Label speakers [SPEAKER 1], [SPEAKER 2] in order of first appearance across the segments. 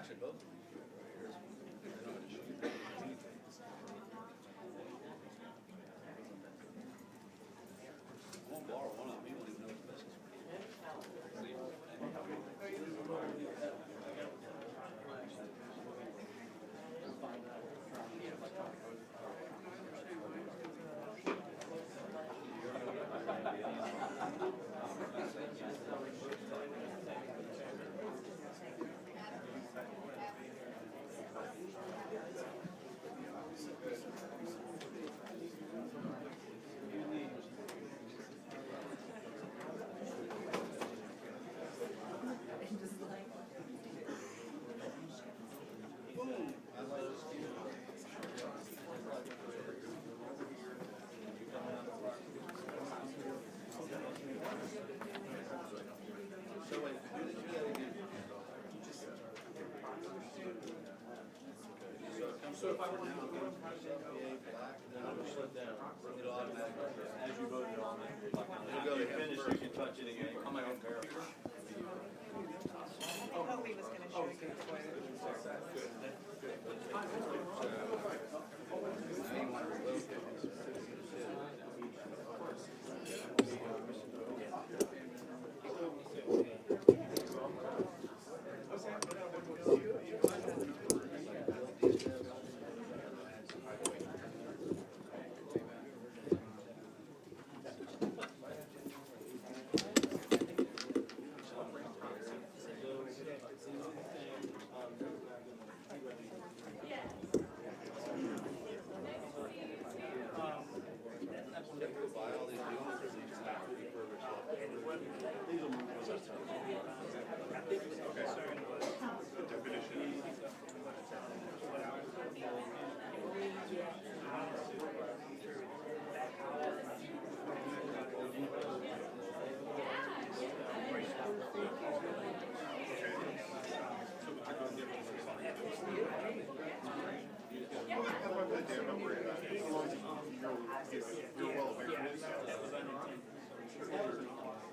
[SPEAKER 1] Actually, both of them. I won't borrow one of them. You don't even know what the business is. So if I were to now go CPA black, then I'll just shut down. It'll automatically, as you voted on it, it'll go to finish, you can touch it again. On my own barrel.
[SPEAKER 2] I hope he was going to show you.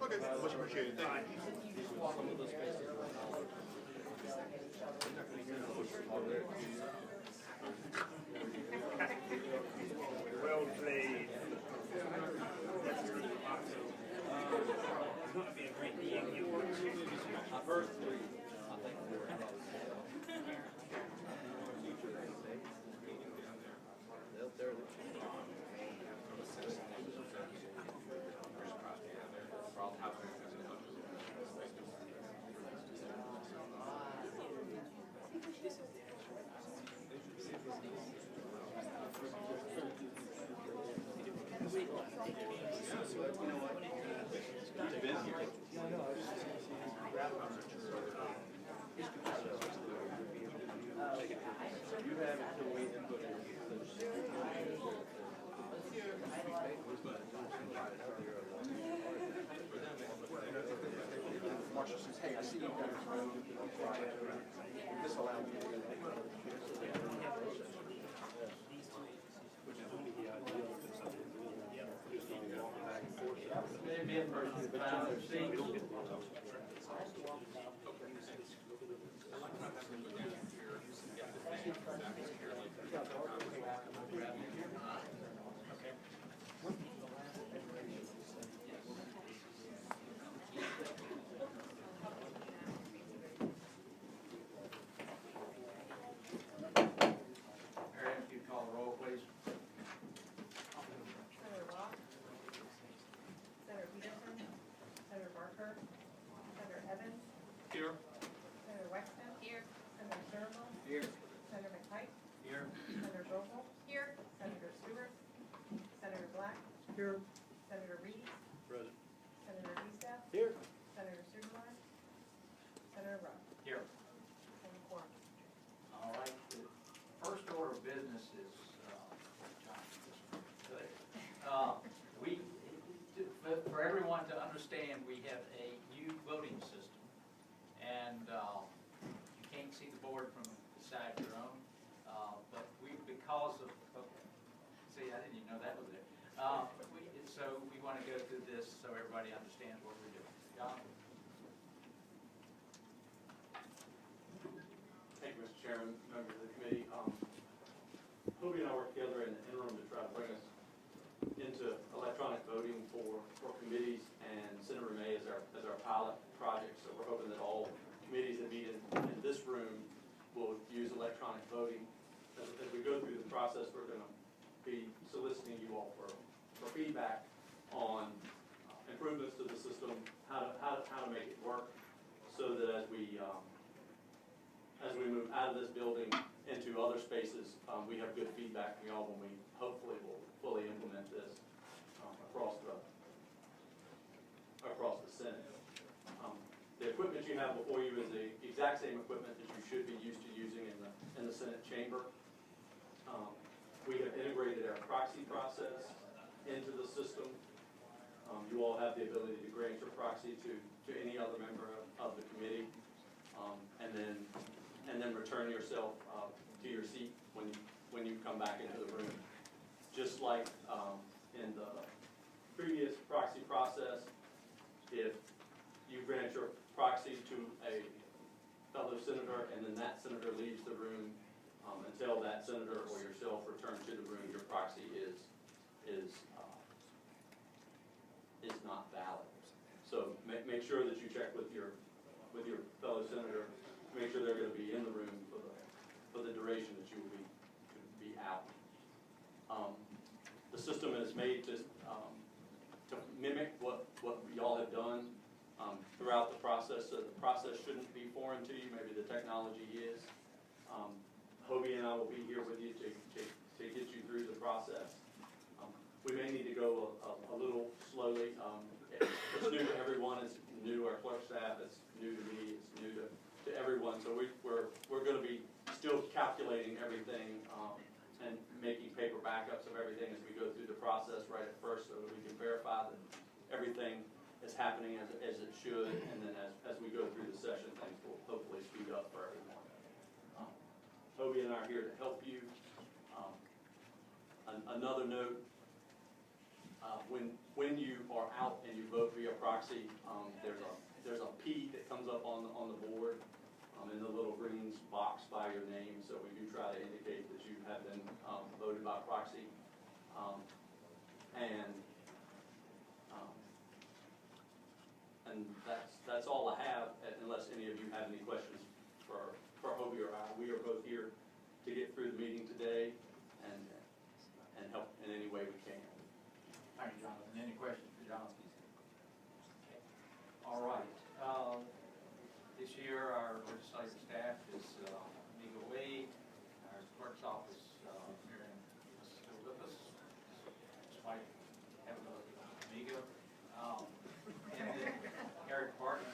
[SPEAKER 3] Okay, much appreciated. Thank you.
[SPEAKER 4] Well played. That's really awesome. It's going to be a great day.
[SPEAKER 1] My first three, I think. You have until we input it.
[SPEAKER 3] Marshall says, hey, I see you guys this allowed me to
[SPEAKER 1] Here.
[SPEAKER 2] Senator Wexton. Here. Senator Sturgill.
[SPEAKER 1] Here.
[SPEAKER 2] Senator McKnight.
[SPEAKER 1] Here.
[SPEAKER 2] Senator Vogel. Here. Senator Stewart. Senator Black.
[SPEAKER 1] Here.
[SPEAKER 2] Senator Reed.
[SPEAKER 1] Present.
[SPEAKER 2] Senator Eastaf.
[SPEAKER 1] Here.
[SPEAKER 2] Senator Superline. Senator Ruff.
[SPEAKER 1] Here.
[SPEAKER 2] And quorum.
[SPEAKER 5] All right, the first order of business is, for everyone to understand, we have a new voting system. And you can't see the board from beside your own, but because of, see, I didn't even know that was there. So we want to go through this so everybody understands what we're doing. John?
[SPEAKER 3] Hey,
[SPEAKER 1] Chairman, members of the committee. Hobie and I worked together in the interim to try to bring us into electronic voting for committees, and Senator May is our pilot project. So we're hoping that all committees that meet in this room will use electronic voting. As we go through the process, we're going to be soliciting you all for feedback on improvements to the system, how to make it work, so that as we move out of this building into other spaces, we have good feedback from y'all when we hopefully will fully implement this across the Senate. The equipment you have before you is the exact same equipment that you should be used to using in the Senate chamber. We have integrated our proxy process into the system. You all have the ability to grant your proxy to any other member of the committee, and then return yourself to your seat when you come back into the room. Just like in the previous proxy process, if you grant your proxy to a fellow senator and then that senator leaves the room, until that senator or yourself return to the room, your proxy is not valid. So make sure that you check with your fellow senator, make sure they're going to be in the room for the duration that you will be out. The system is made to mimic what y'all have done throughout the process. So the process shouldn't be foreign to you. Maybe the technology is. Hobie and I will be here with you to get you through the process. We may need to go a little slowly. It's new to everyone. It's new to our clerk staff. It's new to me. It's new to everyone. So we're going to be still calculating everything and making paper backups of everything as we go through the process right at first, so that we can verify that everything is happening as it should. And then as we go through the session, things will hopefully speed up for everyone. Hobie and I are here to help you. Another note, when you are out and you vote via proxy, there's a P that comes up on the board in the little green box by your name. So we do try to indicate that you have been voted by proxy. And that's all I have, unless any of you have any questions for Hobie or I. We are both here to get through the meeting today and help in any way we can.
[SPEAKER 5] Thank you, Jonathan. Any questions for Jonathan? Okay. All right. This year, our legislative staff is Amiga Wade, our clerk's office, Miriam is still with us, despite having Amiga, and then Eric Barton,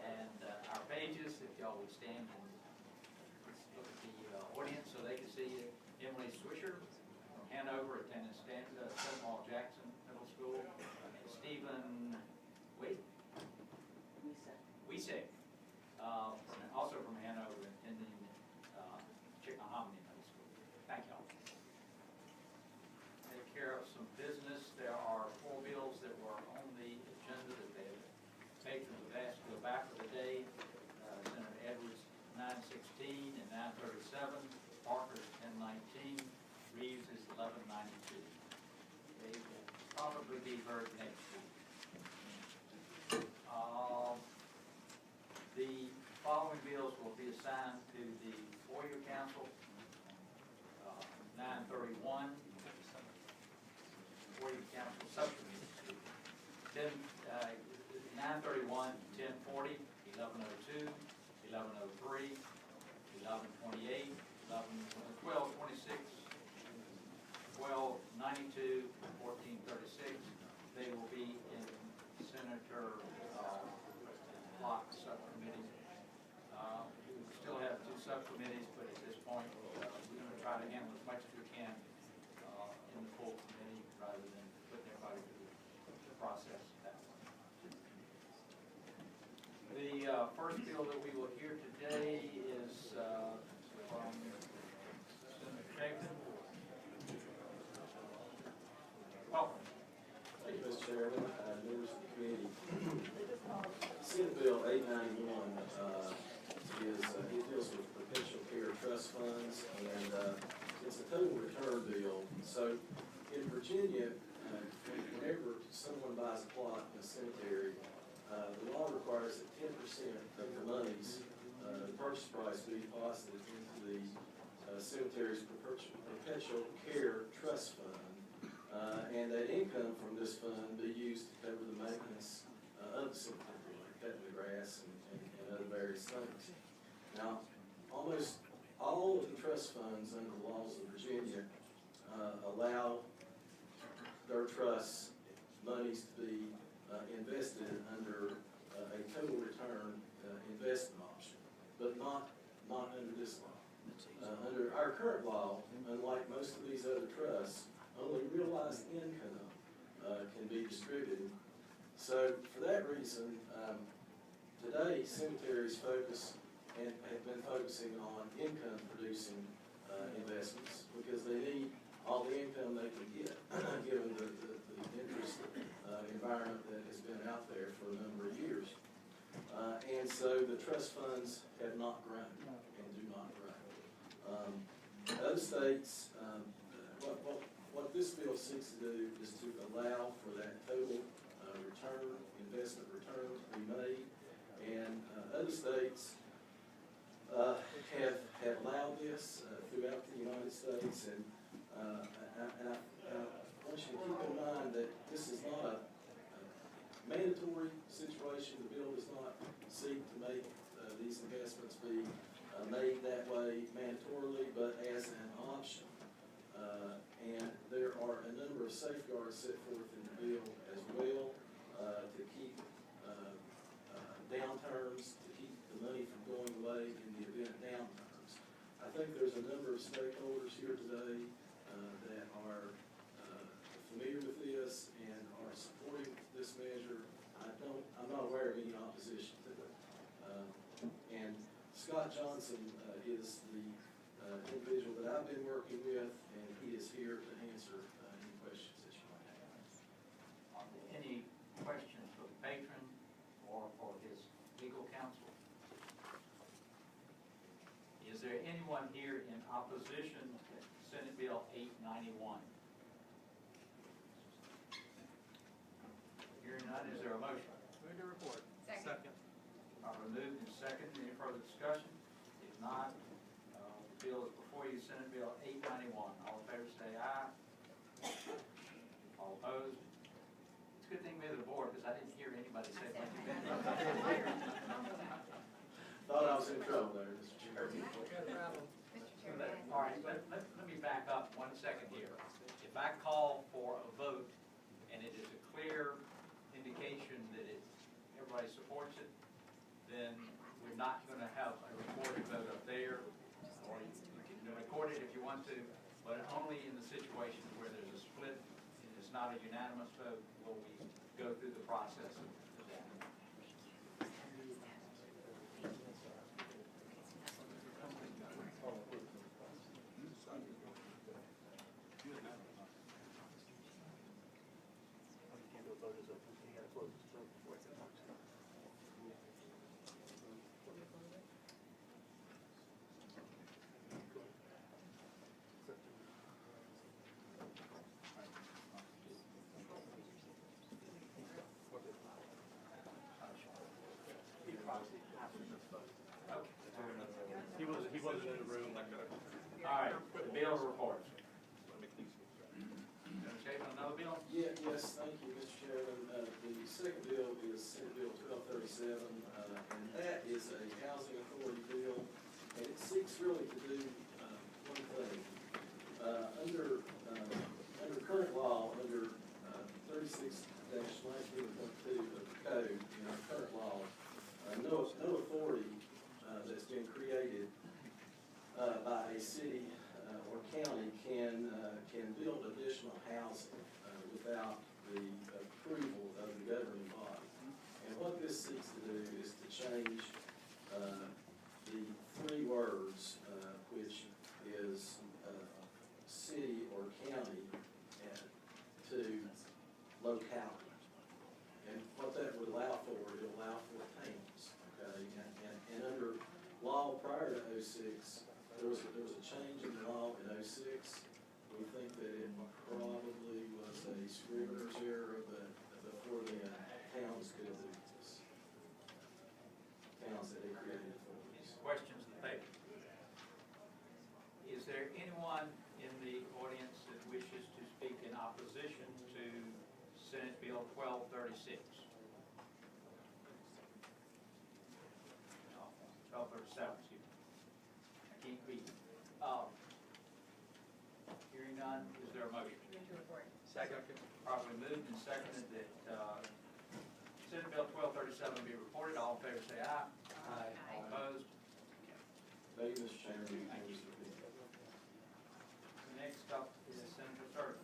[SPEAKER 5] and our pages, if y'all would stand and let's look at the audience so they can see Emily Swisher from Hanover, attending Stonewall Jackson Middle School, and Stephen Wiesek, also from Hanover, attending Chickahominy Middle School. Thank y'all. Take care of some business. There are 4 bills that were on the agenda that the patrons have asked to go back for the day. Senator Edwards 916 and 937, Parker's 1019, Reeves is 1192. They will probably be heard next week. The following bills will be assigned to the FOIA Council. 931, FOIA Council Subcommittee. 931, 1040, 1102, 1103, 1128, 1226, 1292, 1436. They will be in Senator Block subcommittee. We still have 2 subcommittees, but at this point, we're going to try to handle as much as we can in the full committee rather than putting everybody through the process that way. The first bill that we will hear today is from Senator Chapin. Welcome.
[SPEAKER 6] Thank you, Mr. Chairman, members of the committee. Senate Bill 891 it deals with potential care cemetery, the law requires that 10% of the monies, the purchase price be deposited into the cemetery's perpetual care trust fund, and that income from this fund be used to cover the maintenance of the cemetery, like cutting the grass and other various things. Now, almost all of the trust funds under the laws of Virginia allow their trusts monies to be invested under a total return investment option, but not under this law. Under our current law, unlike most of these other trusts, only realized income can be distributed. So for that reason, today cemeteries focus and have been focusing on income producing investments because they need all the income they can get given the interest environment that has been out there for a number of years. And so the trust funds have not grown and do not grow. Other states, what this bill seeks to do is to allow for that total investment return to be made. And other states have allowed this throughout the United States. And I want you to keep in mind that this is not a mandatory situation. The bill does not seek to make these investments be made that way mandatorily, but as an option. And there are a number of safeguards set forth in the bill as well to keep downturns, to keep the money from going away in the event of downturns. I think there's a number of stakeholders here today that are familiar with this and are supporting this measure. I'm not aware of any opposition to it. And Scott Johnson is the individual that I've been working with, and he is here to answer any questions that you might have.
[SPEAKER 5] Any questions for the patron or for his legal counsel? Is there anyone here in opposition to Senate Bill 891? Hearing none, is there a motion?
[SPEAKER 7] Move to report.
[SPEAKER 2] Second.
[SPEAKER 5] Properly moved and second. Any further discussion? If not, the bill is before you, Senate Bill 891. All in favor say aye. All opposed? It's a good thing we have the board because I didn't hear anybody say
[SPEAKER 2] I
[SPEAKER 5] anything.
[SPEAKER 6] Thought I was in trouble there, Mr. Chairman.
[SPEAKER 2] Mr. Chairman.
[SPEAKER 5] All right, let me back up 1 second here. If I call for a vote and it is a clear indication that everybody supports it, then we're not going to have a recorded vote up there, or you can record it if you want to, but only in the situations where there's a split and it's not a unanimous vote will we go through the process of that.
[SPEAKER 3] He wasn't in the room.
[SPEAKER 5] All right, the bill reports. Chapin, another bill?
[SPEAKER 6] Yes, thank you, Mr. Chairman. The second bill is Senate Bill 1237, and that is a housing authority bill, and it seeks really to do one thing. Under current law, under 36-19.2 of the code, in our current law, no authority that's been created by a city or county can build additional housing without the approval of the governing body. And what this seeks to do is to change the 3 words, which is city or county, to locality. And what that would allow for, it would allow for towns, okay? And under law prior to 06, there was a change in the law in 06. We think that it probably was a scrivener's error, but before then, towns could do this. Towns that they created authorities.
[SPEAKER 5] Questions of the paper? Is there anyone in the audience that wishes to speak in opposition to Senate Bill 1236? No, 1237, excuse me. I can't read. Hearing none, is there a motion?
[SPEAKER 2] Move to report.
[SPEAKER 3] Second.
[SPEAKER 5] Properly moved and seconded that Senate Bill 1237 be reported. All in favor say aye.
[SPEAKER 2] Aye.
[SPEAKER 5] All opposed?
[SPEAKER 6] Thank you, Mr. Chairman.
[SPEAKER 5] Next up is Senator Sturman.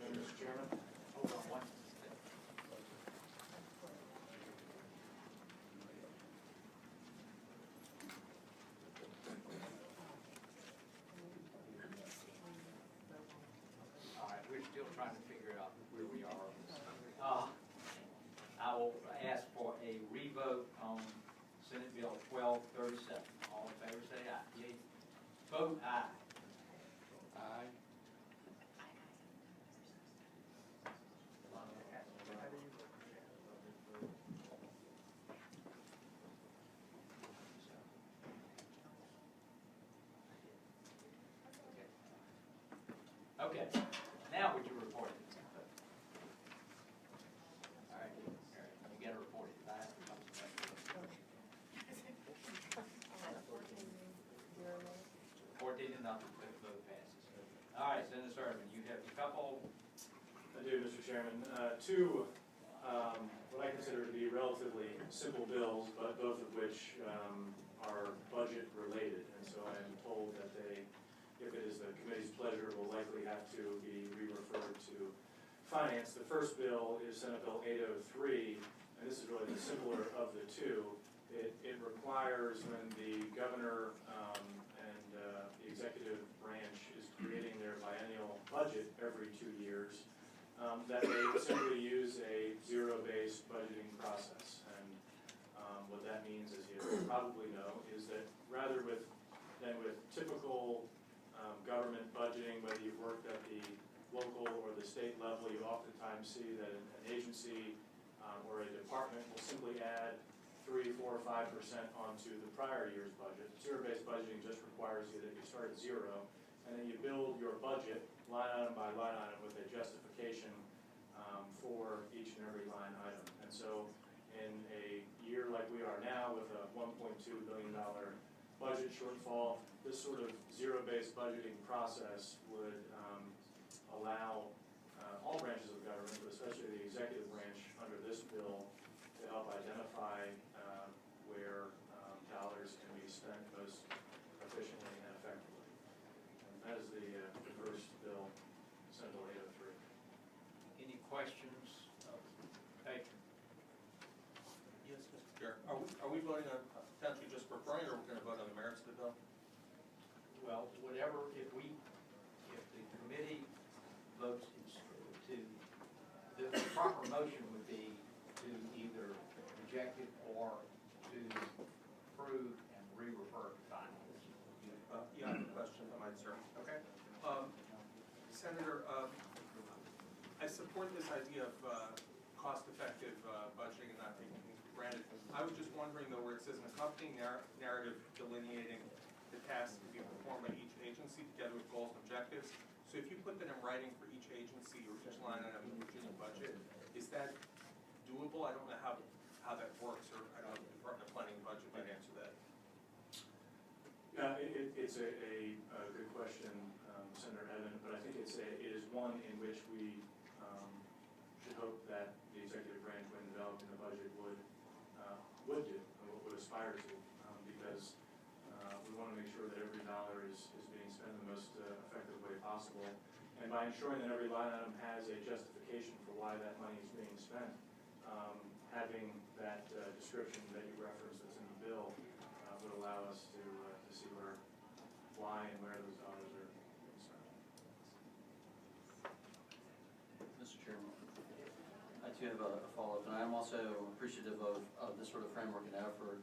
[SPEAKER 6] Mr. Chairman.
[SPEAKER 5] Hold on one. All right, we're still trying to figure out where we are on this. I will ask for a revote on Senate Bill 1237. All in favor say aye. Yea. Vote aye.
[SPEAKER 3] Aye.
[SPEAKER 5] Okay, now would you report it? All right, you gotta report it. I have to come to that. 14 to nothing, the vote passes. All right, Senator Sturman, you have a couple.
[SPEAKER 7] I do, Mr. Chairman. Two, what I consider to be relatively simple bills, but both of which are budget related. And so I am told that they, if it is the committee's pleasure, will likely have to be re-referred to finance. The first bill is Senate Bill 803, and this is really the simpler of the two. It requires when the governor and the executive branch is creating their biennial budget every 2 years, that they simply use a zero-based budgeting process. And what that means, as you probably know, is that rather than with typical government budgeting, whether you've worked at the local or the state level, you oftentimes see that an agency or a department will simply add 3, 4, or 5% onto the prior year's budget. Zero-based budgeting just requires you that you start at zero, and then you build your budget line item by line item with a justification for each and every line item. And so in a year like we are now with a $1.2 billion budget shortfall, this sort of zero-based budgeting process would allow all branches of government, but especially the executive branch under this bill, to help identify where dollars can be spent most efficiently and effectively. And that is the first bill, Senate Bill 803.
[SPEAKER 5] Any questions of Patrick?
[SPEAKER 3] Yes, Mr. Chair. Are we voting on potentially just referring, or are we going to vote on the merits of the bill?
[SPEAKER 5] Well, whatever, if the committee votes to, the proper motion would be to either reject it or to approve and re-refer to finance.
[SPEAKER 3] Yeah, I have a question, if I might, sir.
[SPEAKER 5] Okay.
[SPEAKER 3] Senator, I support this idea of cost-effective budgeting and not taking things for granted. I was just wondering, though, where it says an accompanying narrative delineating the tasks to be performed by each agency together with goals and objectives. So if you put that in writing for each agency or each line item in each budget, is that doable? I don't know how that works, or I don't know if the Department of Planning and Budget might answer that.
[SPEAKER 7] It's a good question, Senator Evan, but I think it is one in which we should hope that the executive branch, when developing the budget, would do, and would aspire to, because we want to make sure that every dollar is being spent in the most effective way possible. And by ensuring that every line item has a justification for why that money is being spent, having that description that you referenced that's in the bill would allow us to see why and where those dollars are being spent.
[SPEAKER 8] Mr. Chairman, I too have a follow-up, and I'm also appreciative of this sort of framework and effort.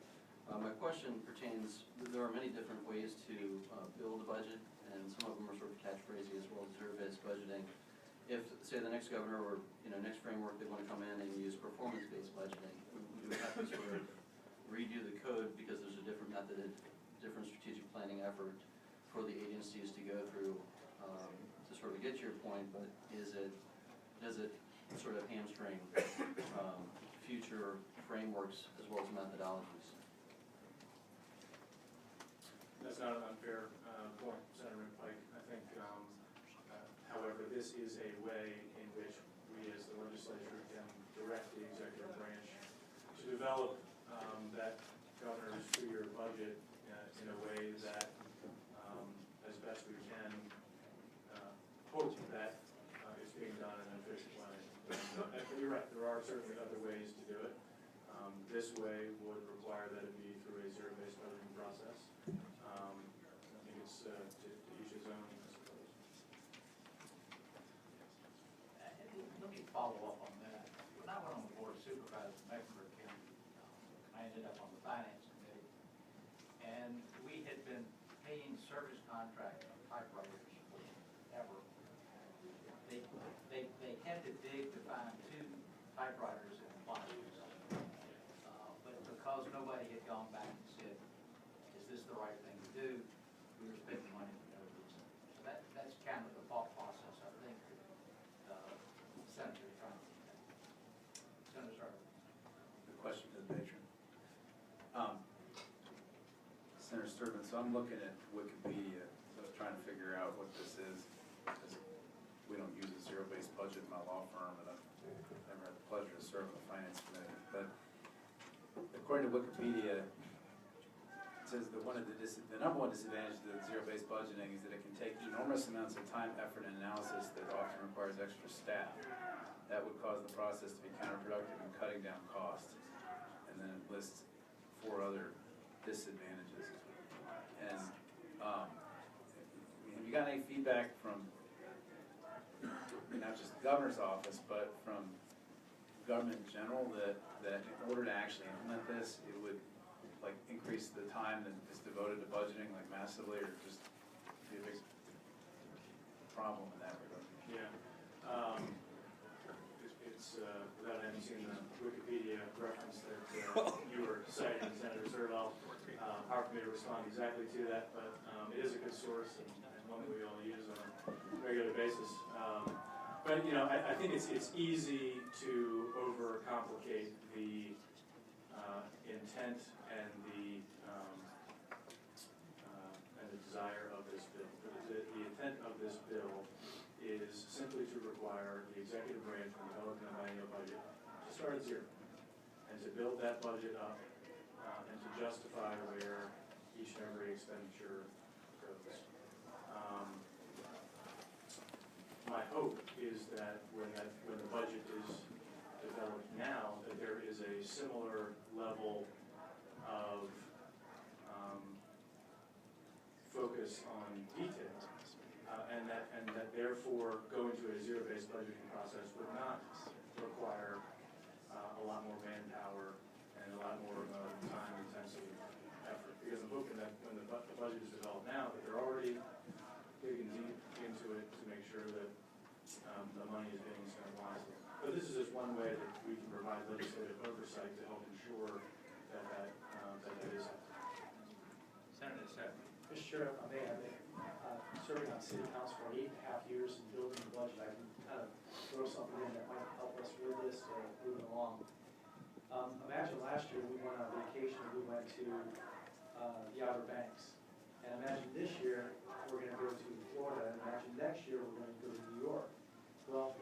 [SPEAKER 8] My question pertains, there are many different ways to build a budget, and some of them are sort of catchphrasey as well as zero-based budgeting. If, say, the next governor or, next framework, they want to come in and use performance-based budgeting, we would have to sort of redo the code because there's a different method, different strategic planning effort for the agencies to go through to sort of get to your point, but does it sort of hamstring future frameworks as well as methodologies?
[SPEAKER 7] That's not an unfair point, Senator Pike. I think, however, this is a way in which we as the legislature can direct the executive branch to develop that governor's two-year budget in a way that, as best we can, hope that it's being done in an efficient way. But you're right, there are certainly other ways to do it. This way would require that it be through a zero-based budgeting process. I think it's to each his own, I suppose.
[SPEAKER 5] Let me follow up on that. When I went on the board of supervisors in Mecklenburg County, I ended up on the finance committee, and we had been paying service contract typewriters forever. They had to dig to find 2 typewriters in the closet. But because nobody had gone back and said, is this the right thing to do, we were spending money for no reason. So that's kind of the thought process, I think, that Senator trying to do. Senator Sarver.
[SPEAKER 9] The question to the patron. Senator Sturban, so I'm looking at Wikipedia, so I was trying to figure out what this is. Because we don't use a zero-based budget in my law firm, and I've never had the pleasure to serve on the finance committee. But according to Wikipedia, it says that the number one disadvantage to zero-based budgeting is that it can take enormous amounts of time, effort, and analysis that often requires extra staff. That would cause the process to be counterproductive in cutting down costs. And then it lists 4 other disadvantages. And have you got any feedback from not just the governor's office, but from government in general that in order to actually implement this, it would like increase the time that is devoted to budgeting like massively, or just be a big problem in that regard?
[SPEAKER 7] Yeah. It's without having seen the Wikipedia reference that you were citing, Senator Zerval, our committee will respond exactly to that, but it is a good source and one that we all use on a regular basis. But I think it's easy to overcomplicate the intent and the desire of this bill. The intent of this bill is simply to require the executive branch when developing a biennial budget to start at 0 and to build that budget up and to justify where each and every expenditure goes. My hope is that when the budget is developed now, that there is a similar level of focus on detail, and that therefore going to a zero-based budgeting process would not require a lot more manpower and a lot more time-intensive effort. Because I'm hoping that when the budget is developed now, that they're already digging deep into it to make sure that the money is being spent wisely. But this is just one way that we can provide legislative oversight to help ensure that is happening.
[SPEAKER 5] Senator Sarver.
[SPEAKER 10] Mr. Chair, I may have been serving on city council for 8.5 years and building the budget. I can kind of throw something in that might help us with this or move it along. Imagine last year we went on vacation and we went to the Outer Banks. And imagine this year we're going to go to Florida, and imagine next year we're going to go to New York. Well,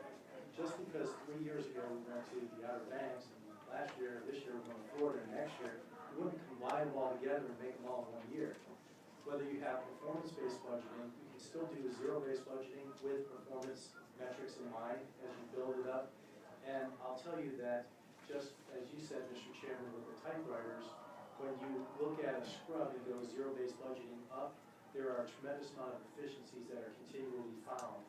[SPEAKER 10] just because 3 years ago we went to the Outer Banks, and this year we're going to Florida, and next year, we wouldn't combine them all together and make them all in 1 year. Whether you have performance-based budgeting, you can still do zero-based budgeting with performance metrics in mind as you build it up. And I'll tell you that just as you said, Mr. Chairman, with the typewriters, when you look at a scrub and go zero-based budgeting up, there are a tremendous amount of efficiencies that are continually found.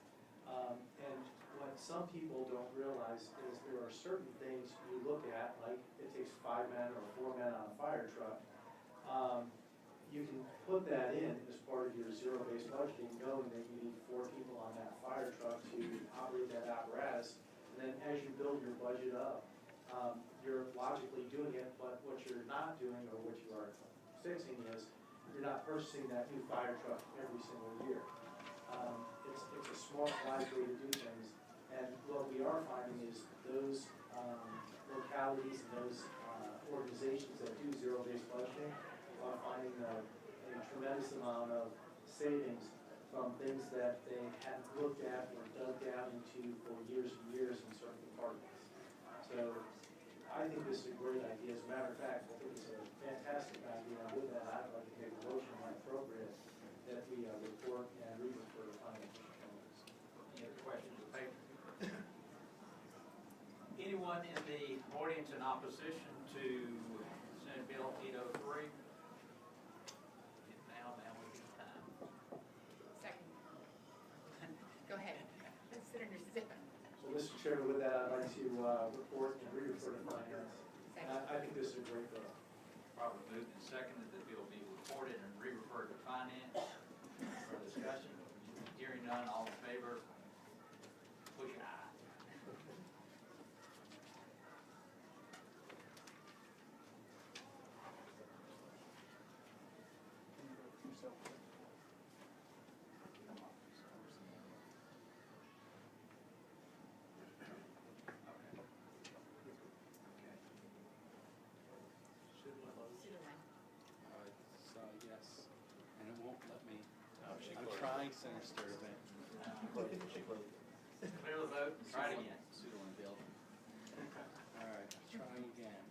[SPEAKER 10] And what some people don't realize is there are certain things you look at, like it takes 5 men or 4 men on a fire truck. You can put that in as part of your zero-based budgeting, knowing that you need 4 people on that fire truck to operate that apparatus. And then as you build your budget up, you're logically doing it, but what you're not doing, or what you are fixing, is you're not purchasing that new fire truck every single year. It's a smart, wise way to do things. And what we are finding is those localities and those organizations that do zero-based budgeting are finding a tremendous amount of savings from things that they hadn't looked at or dug down into for years and years in certain departments. So I think this is a great idea. As a matter of fact, I think it's a fantastic idea. And with that, I'd like to make a motion when appropriate that we report and re-refer to financial committees.
[SPEAKER 5] Any other questions or papers? Anyone in the audience in opposition to Senate Bill 803? Now would be the time.
[SPEAKER 2] Second. Go ahead. Senator Zippin.
[SPEAKER 10] So, Mr. Chairman, with that, I'd like to report and re-refer to finance. I think this is a great bill.
[SPEAKER 5] Probably moved and seconded that the bill be reported and re-referred to finance for discussion. Hearing none, all in favor, push aye.
[SPEAKER 11] Yes, and it won't let me. I'm trying, Senator Sturtevant.
[SPEAKER 5] Clear the vote, try it again.
[SPEAKER 11] All right, trying again.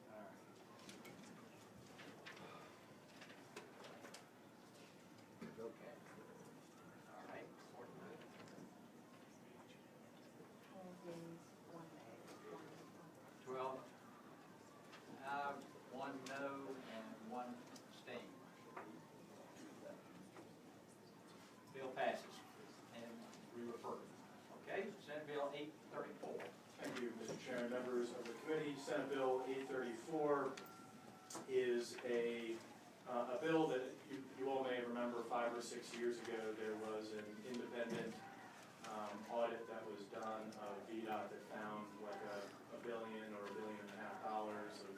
[SPEAKER 11] All right.
[SPEAKER 5] Okay. All right. 12. 1 no and 1 abstain. Bill passes and re-referred. Okay, Senate Bill 834.
[SPEAKER 7] Thank you, Mr. Chairman, members of the committee. Senate Bill 834 is a bill that you all may remember 5 or 6 years ago. There was an independent audit that was done of VDOT that found like $1 billion or $1.5 billion of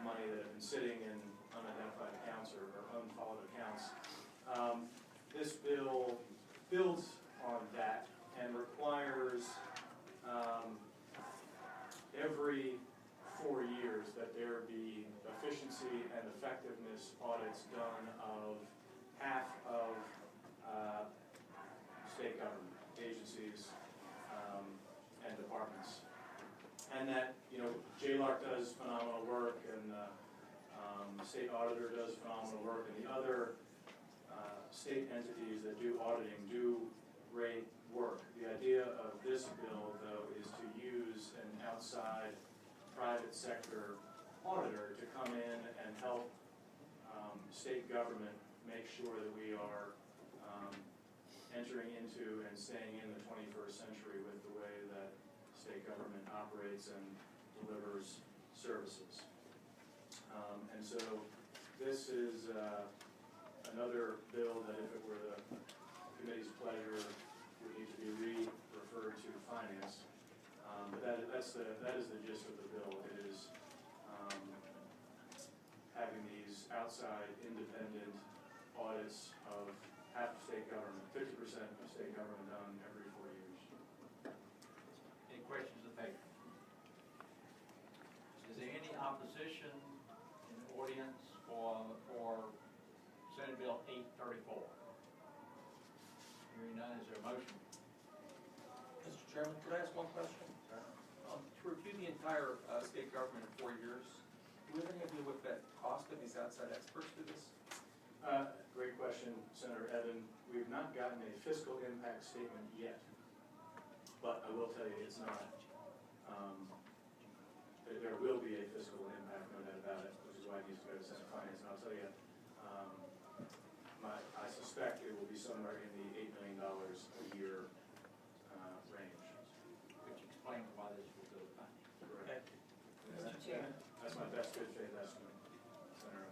[SPEAKER 7] money that had been sitting in unidentified accounts or unfollowed accounts. This bill builds on that and requires every 4 years that there be efficiency and effectiveness audits done of half of state government agencies and departments. And that, JLARC does phenomenal work, and the state auditor does phenomenal work, and the other state entities that do auditing do great work. The idea of this bill, though, is to use an outside private sector auditor to come in and help state government make sure that we are entering into and staying in the 21st century with the way that state government operates and delivers services. And so this is another bill that, if it were the committee's pleasure, would need to be re-referred to finance. But that is the gist of the bill. It is having these outside independent audits of half of state government, 50% of state government done every 4 years.
[SPEAKER 5] Any questions of the paper? Is there any opposition in the audience for Senate Bill 834? Hearing none, is there a motion?
[SPEAKER 3] Mr. Chairman, could I ask one question? To review the entire state government in 4 years, do we have any idea what that cost of these outside experts do this?
[SPEAKER 7] Great question, Senator Evan. We've not gotten a fiscal impact statement yet, but I will tell you it's not there will be a fiscal impact, no doubt about it, which is why it needs to go to Senate Finance. And I'll tell you, I suspect it will be somewhere in the $8 million a year range.
[SPEAKER 5] Which explains why this will go to finance.
[SPEAKER 7] Correct.
[SPEAKER 2] Mr. Chair.
[SPEAKER 7] That's my best good faith estimate, Senator.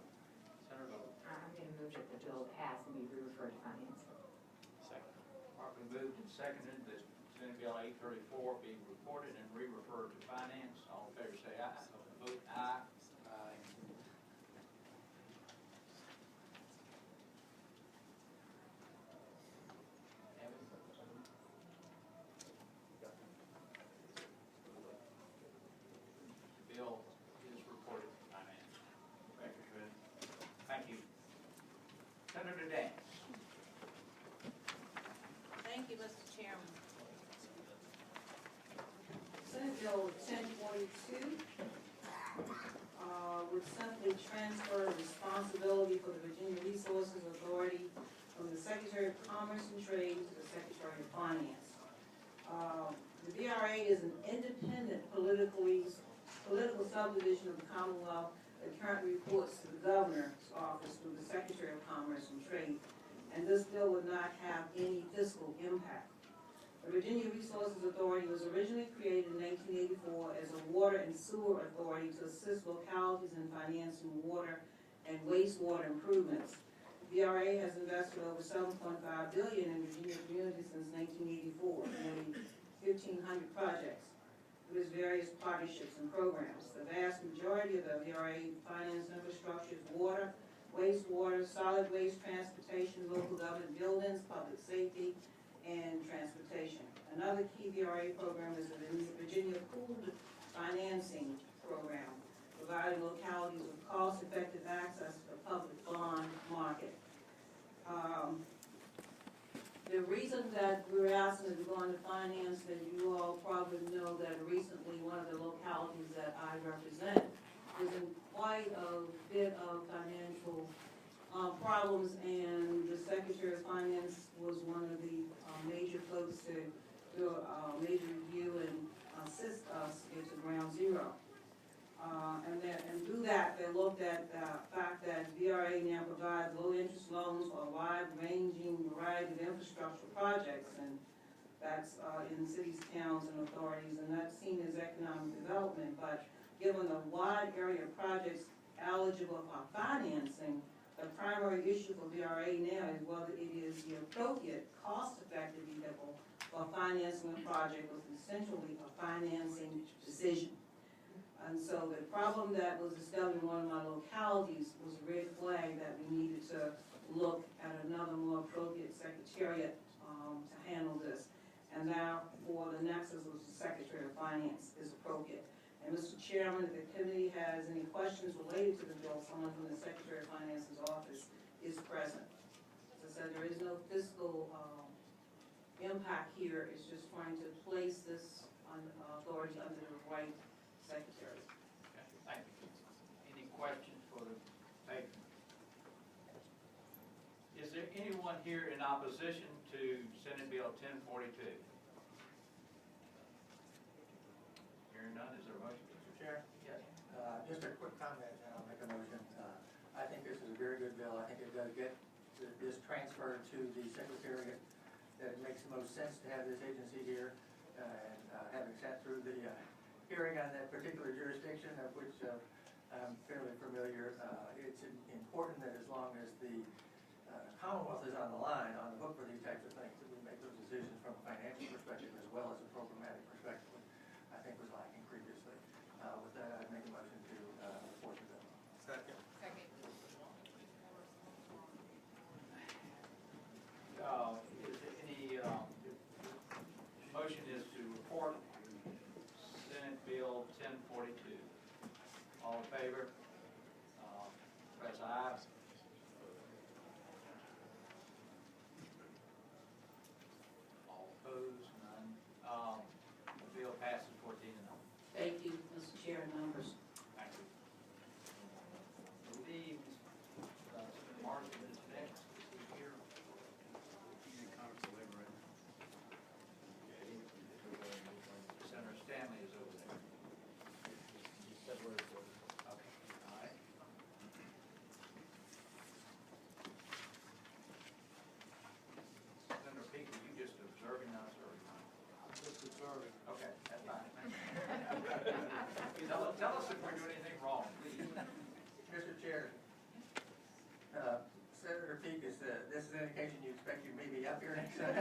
[SPEAKER 5] Senator Bowe.
[SPEAKER 12] I'm going to move that the bill pass and be referred to finance.
[SPEAKER 11] Second.
[SPEAKER 5] Properly moved and seconded that Senate Bill 834 be reported and re-referred to finance. All in favor say aye. Vote aye.
[SPEAKER 11] Aye.
[SPEAKER 5] The bill is reported to finance.
[SPEAKER 7] Thank you, Committee.
[SPEAKER 5] Thank you. Senator Dance.
[SPEAKER 2] Thank you, Mr. Chairman.
[SPEAKER 13] Senate Bill 1042 would simply transfer responsibility for the Virginia Resources Authority from the Secretary of Commerce and Trade to the Secretary of Finance. The VRA is an independent political subdivision of the Commonwealth that currently reports to the Governor's office through the Secretary of Commerce and Trade, and this bill would not have any fiscal impact. The Virginia Resources Authority was originally created in 1984 as a water and sewer authority to assist localities in financing water and wastewater improvements. VRA has invested over $7.5 billion in Virginia communities since 1984, nearly 1,500 projects through its various partnerships and programs. The vast majority of the VRA finance infrastructure is water, wastewater, solid waste transportation, local government buildings, public safety, and transportation. Another key VRA program is the Virginia Pooled Financing Program, providing localities with cost-effective access to the public bond market. The reason that we're asking to go into finance, that you all probably know that recently one of the localities that I represent was in quite a bit of financial problems, and the Secretary of Finance was one of the major folks to do a major review and assist us get to ground zero. And through that, they looked at the fact that VRA now provides low-interest loans for a wide-ranging variety of infrastructure projects, and that's in cities, towns, and authorities, and that's seen as economic development. But given the wide area of projects eligible for financing, the primary issue for VRA now is whether it is the appropriate, cost-effective vehicle for financing a project was essentially a financing decision. And so the problem that was discovered in one of my localities was a red flag that we needed to look at another more appropriate secretariat to handle this. And now for the nexus of the Secretary of Finance is appropriate. And Mr. Chairman, if the committee has any questions related to the bill, someone from the Secretary of Finance's office is present. As I said, there is no fiscal impact here. It's just trying to place this authority under the right secretary.
[SPEAKER 5] Okay, thank you. Any questions for the patron? Is there anyone here in opposition to Senate Bill 1042? Hearing none, is there a motion, Mr. Chair?
[SPEAKER 14] Yes, just a quick comment, and I'll make a motion. I think this is a very good bill. I think it does get this transferred to the Secretariat, that it makes the most sense to have this agency here, and having sat through the hearing on that particular jurisdiction, of which I'm fairly familiar, it's important that as long as the Commonwealth is on the line, on the hook for these types of things, that we make those decisions from a financial perspective as well as a programmatic perspective, which I think was lacking previously. With that, I'd make a motion to report the bill.
[SPEAKER 3] Second.
[SPEAKER 2] Second.
[SPEAKER 5] Is there any, motion is to report Senate Bill 1042. All in favor? Press aye. All opposed? None. The bill passes 14-0.
[SPEAKER 14] any indication you expect you may be up here next time?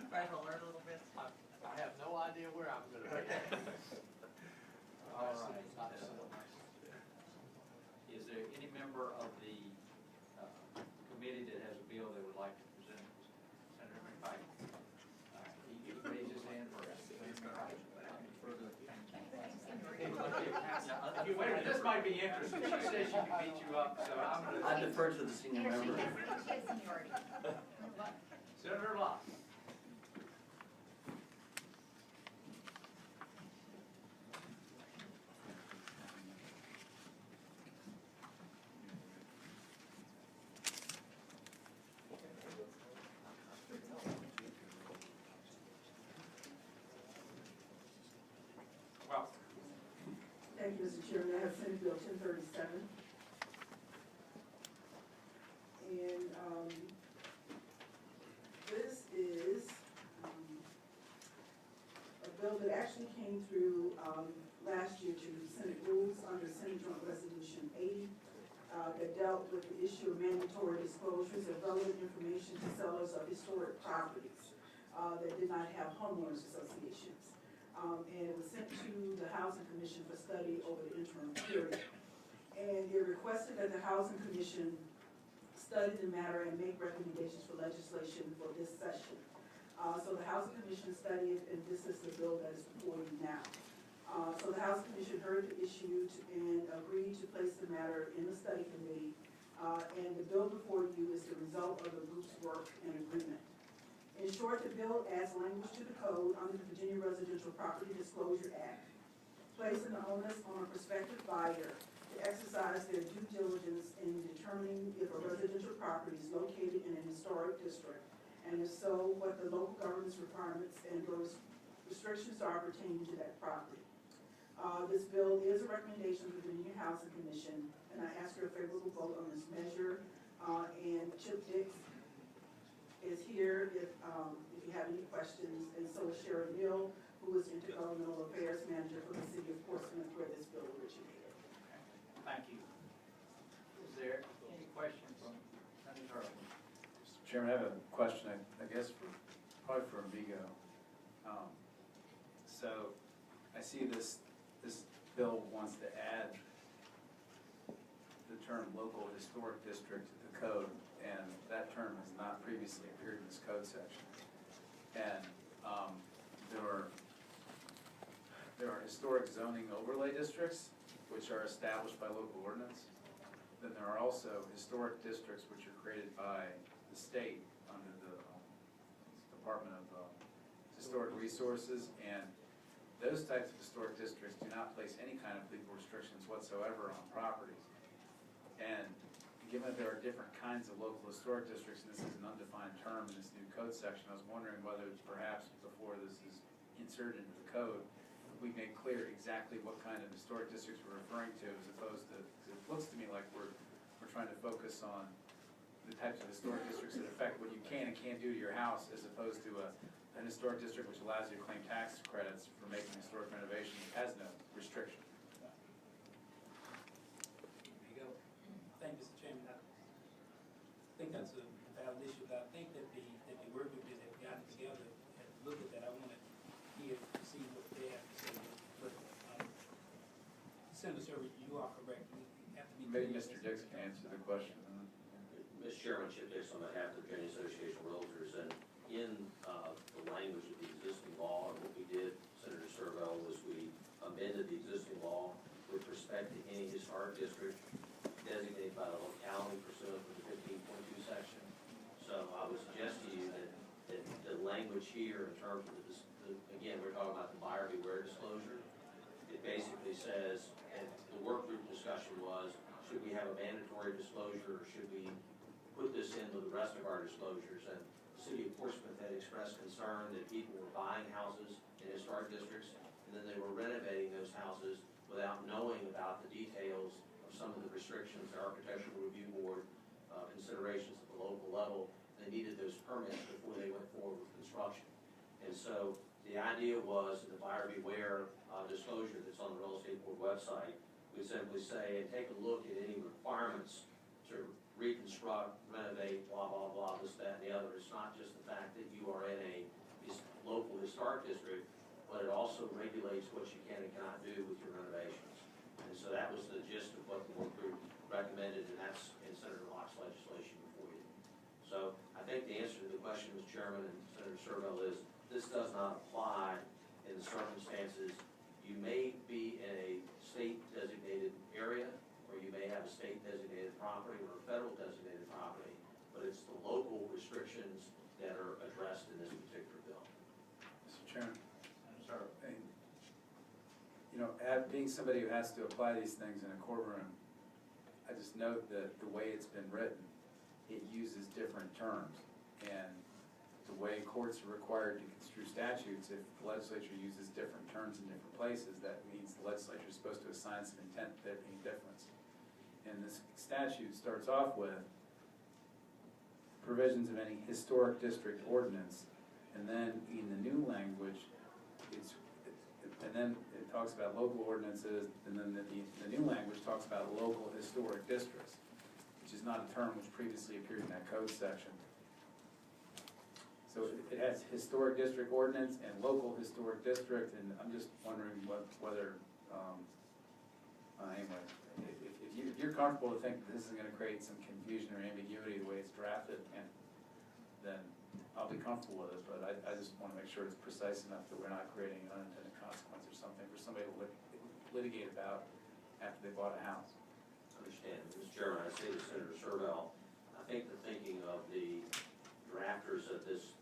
[SPEAKER 2] Trying to learn a little bit.
[SPEAKER 11] I have no idea where I'm gonna be.
[SPEAKER 5] All right. Is there any member of the committee that has a bill they would like to present? Senator McPike. All right, he raised his hand first. If you wait a minute, this might be interesting. She says she can beat you up, so I'm gonna.
[SPEAKER 8] I defer to the senior
[SPEAKER 2] Yes,
[SPEAKER 8] member.
[SPEAKER 2] she has seniority.
[SPEAKER 5] Senator Lott. Well,
[SPEAKER 15] Thank you, Mr. Chairman. I have Senate Bill 1037. And this is a bill that actually came through last year to Senate rules under Senate Joint Resolution 80 that dealt with the issue of mandatory disclosures of relevant information to sellers of historic properties that did not have homeowners associations. And it was sent to the Housing Commission for study over the interim period. And they requested that the Housing Commission study the matter and make recommendations for legislation for this session. So the Housing Commission studied, and this is the bill that is before you now. So the Housing Commission heard the issue and agreed to place the matter in the study committee. And the bill before you is the result of the group's work and agreement. In short, the bill adds language to the code under the Virginia Residential Property Disclosure Act, placing the onus on a prospective buyer to exercise their due diligence in determining if a residential property is located in an historic district, and if so, what the local government's requirements and those restrictions are pertaining to that property. This bill is a recommendation of the Virginia Housing Commission, and I ask for a favorable vote on this measure. And Chip Dix is here if you have any questions, and so is Sharon Mill, who is Intergovernmental Affairs Manager for the City of Portsmouth, where this bill originated.
[SPEAKER 5] thank you. Is there any question from Senator Earl?
[SPEAKER 9] Mr. Chairman, I have a question, I guess, probably for Amigo. So I see this bill wants to add the term local historic district to the code, and that term has not previously appeared in this code section. And there are historic zoning overlay districts, which are established by local ordinance. Then there are also historic districts which are created by the state under the Department of Historic Resources, and those types of historic districts do not place any kind of legal restrictions whatsoever on properties. And given that there are different kinds of local historic districts, and this is an undefined term in this new code section, I was wondering whether perhaps before this is inserted into the code, we make clear exactly what kind of historic districts we're referring to, as opposed to, 'cause it looks to me like we're trying to focus on the types of historic districts that affect what you can and can't do to your house, as opposed to an historic district which allows you to claim tax credits for making historic renovation that has no restriction.
[SPEAKER 10] There you go. Thank you, Mr. Chairman. I think that's a valid issue, but I think that the work group that have gotten together and looked at that, I want to hear, see what they have to say. But Senator Server, you are correct. We have to be.
[SPEAKER 9] Maybe Mr. Dix can answer the question.
[SPEAKER 16] Mr. Chairman, Chip Dix on behalf of the Virginia Association of Realtors, and in the language of the existing law, and what we did, Senator Servo, was we amended the existing law with respect to any historic district designated by the locality pursuant to the 15.2 section. So I would suggest to you that the language here in terms of again, we're talking about the buyer beware disclosure. It basically says, and the work group discussion was, should we have a mandatory disclosure, or should we put this in with the rest of our disclosures? And the City of Portsmouth had expressed concern that people were buying houses in historic districts, and then they were renovating those houses without knowing about the details of some of the restrictions, the Architectural Review Board considerations at the local level. They needed those permits before they went forward with construction. And so the idea was, in the buyer beware disclosure that's on the Real Estate Board website, we simply say, and take a look at any requirements to reconstruct, renovate, blah, blah, blah, this, that, and the other. It's not just the fact that you are in a local historic district, but it also regulates what you can and cannot do with your renovations. And so that was the gist of what the work group recommended, and that's in Senator Locke's legislation before you. So I think the answer to the question, Mr. Chairman and Senator Servell, is this does not apply in the circumstances. You may be in a state designated area, or you may have a state designated property or a federal designated property, but it's the local restrictions that are addressed in this particular bill.
[SPEAKER 9] Mr. Chairman,
[SPEAKER 5] Sir.
[SPEAKER 9] hey, you know, being somebody who has to apply these things in a courtroom, I just note that the way it's been written, it uses different terms. And the way courts are required to construe statutes, if the legislature uses different terms in different places, that means the legislature is supposed to assign some intent to there being difference. And this statute starts off with provisions of any historic district ordinance, and then in the new language, and then it talks about local ordinances, and then the new language talks about local historic districts, which is not a term which previously appeared in that code section. So it has historic district ordinance and local historic district, and I'm just wondering whether, anyway, if you're comfortable to think that this is gonna create some confusion or ambiguity the way it's drafted, and then I'll be comfortable with it, but I just wanna make sure it's precise enough that we're not creating an unintended consequence or something for somebody to litigate about after they bought a house.
[SPEAKER 16] Understand, Mr. Chairman, I say to Senator Servell, I think the thinking of the drafters of this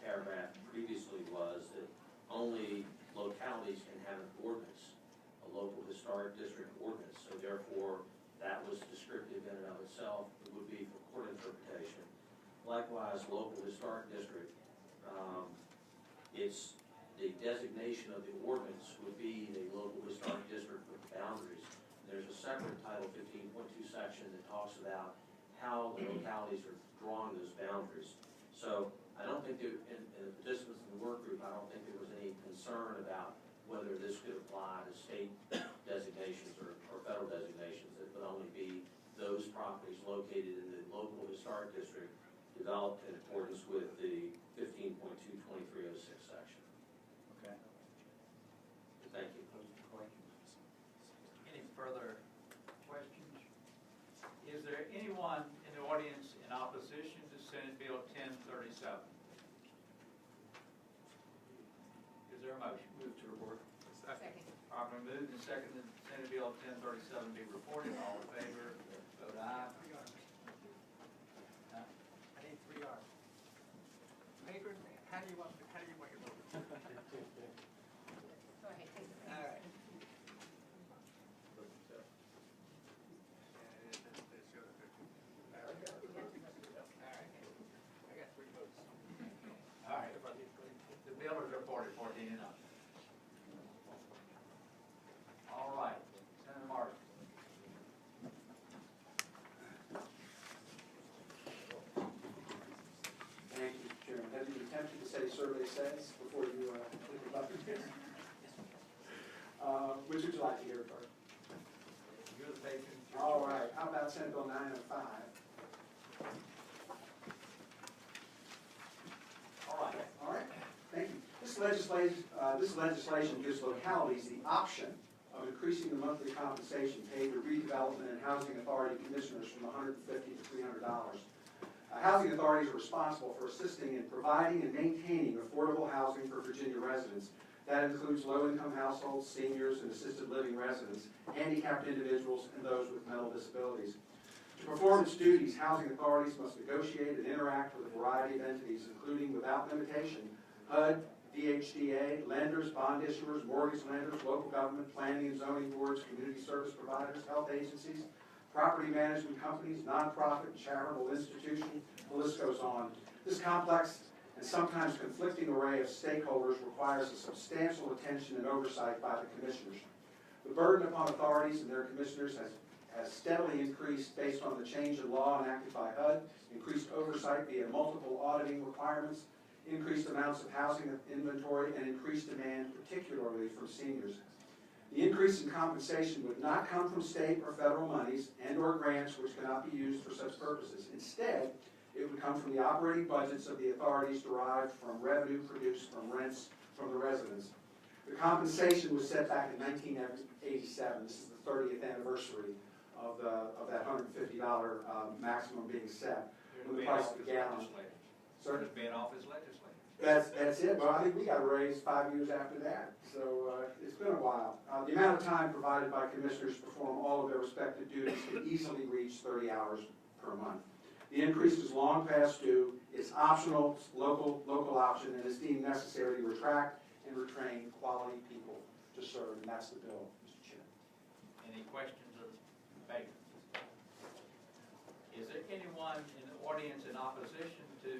[SPEAKER 16] paragraph previously was that only localities can have an ordinance, a local historic district ordinance. So therefore, that was descriptive in and of itself. It would be for court interpretation. Likewise, local historic district, it's the designation of the ordinance would be the local historic district with boundaries. There's a separate Title 15.2 section that talks about how the localities are drawing those boundaries. So I don't think in the participants in the work group, I don't think there was any concern about whether this could apply to state designations or federal designations. It would only be those properties located in the local historic district developed in accordance with the 15.22306 section.
[SPEAKER 9] Okay.
[SPEAKER 16] Thank you.
[SPEAKER 5] Any further questions? Is there anyone in the audience in opposition to Senate Bill 1037? Is there a motion?
[SPEAKER 3] Move to report.
[SPEAKER 2] Second.
[SPEAKER 5] Properly moved and seconded, Senate Bill 1037 be reported. All in favor, vote aye.
[SPEAKER 14] I need 3 R's. Paper, how do you want your vote?
[SPEAKER 2] Go ahead, take the.
[SPEAKER 14] All right. I got 3 votes.
[SPEAKER 5] All right. The bill is reported 14-0. All right, Senator Martin.
[SPEAKER 10] Thank you, Mr. Chairman. Have you attempted to say survey says before you click the button? Which would you like to hear first?
[SPEAKER 5] You're the patron.
[SPEAKER 10] All right, how about Senate Bill 905? All right, thank you. This legislation gives localities the option of increasing the monthly compensation paid to redevelopment and housing authority commissioners from $150 to $300. Housing authorities are responsible for assisting in providing and maintaining affordable housing for Virginia residents. That includes low-income households, seniors, and assisted living residents, handicapped individuals, and those with mental disabilities. To perform its duties, housing authorities must negotiate and interact with a variety of entities, including, without limitation, HUD, VHDA, lenders, bond issuers, mortgage lenders, local government, planning and zoning boards, community service providers, health agencies, property management companies, nonprofit and charitable institutions, the list goes on. This complex and sometimes conflicting array of stakeholders requires a substantial attention and oversight by the commissioners. The burden upon authorities and their commissioners has steadily increased based on the change in law enacted by HUD, increased oversight via multiple auditing requirements, increased amounts of housing inventory, and increased demand, particularly from seniors.
[SPEAKER 17] The increase in compensation would not come from state or federal monies and/or grants which cannot be used for such purposes. Instead, it would come from the operating budgets of the authorities derived from revenue produced from rents from the residents. The compensation was set back in 1987. This is the 30th anniversary of that $150 maximum being set. When the price of the gallon. Sir?
[SPEAKER 5] He's been off his legislature.
[SPEAKER 17] That's it. Well, I think we got a raise 5 years after that. So it's been a while. The amount of time provided by commissioners to perform all of their respective duties can easily reach 30 hours per month. The increase is long past due. It's optional, it's local option, and is deemed necessary to attract and retrain quality people to serve, and that's the bill, Mr. Chair.
[SPEAKER 5] Any questions of the debate? Is there anyone in the audience in opposition to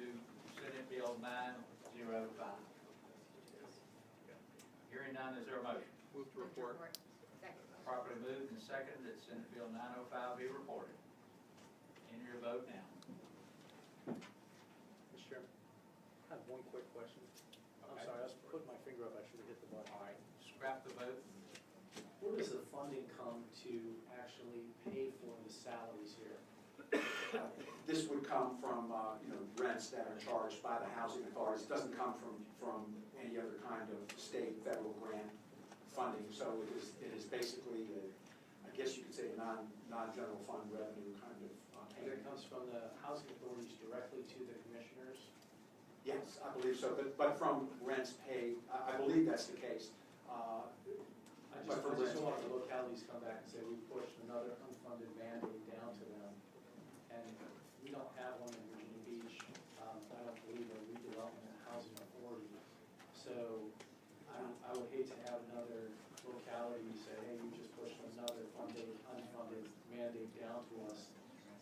[SPEAKER 5] Senate Bill 905? Hearing none, is there a motion?
[SPEAKER 3] Move to report.
[SPEAKER 2] Second.
[SPEAKER 5] Properly moved and seconded that Senate Bill 905 be reported. Enter your vote now.
[SPEAKER 10] Mr. Chairman, I have one quick question. I'm sorry, I was putting my finger up, I should have hit the button.
[SPEAKER 5] All right, scrap the vote.
[SPEAKER 10] Where does the funding come to actually pay for the salaries here?
[SPEAKER 17] This would come from rents that are charged by the housing authorities. It doesn't come from any other kind of state, federal grant funding. So it is basically, I guess you could say, a non-general fund revenue kind of
[SPEAKER 10] And
[SPEAKER 17] payment.
[SPEAKER 10] it comes from the housing authorities directly to the commissioners?
[SPEAKER 17] Yes, I believe so, but from rents paid, I believe that's the case.
[SPEAKER 10] I just don't want the localities come back and say, we pushed another unfunded mandate down to them. And we don't have one in Virginia Beach. I don't believe a redevelopment housing authority. So I would hate to have another locality say, hey, you just pushed another unfunded mandate down to us.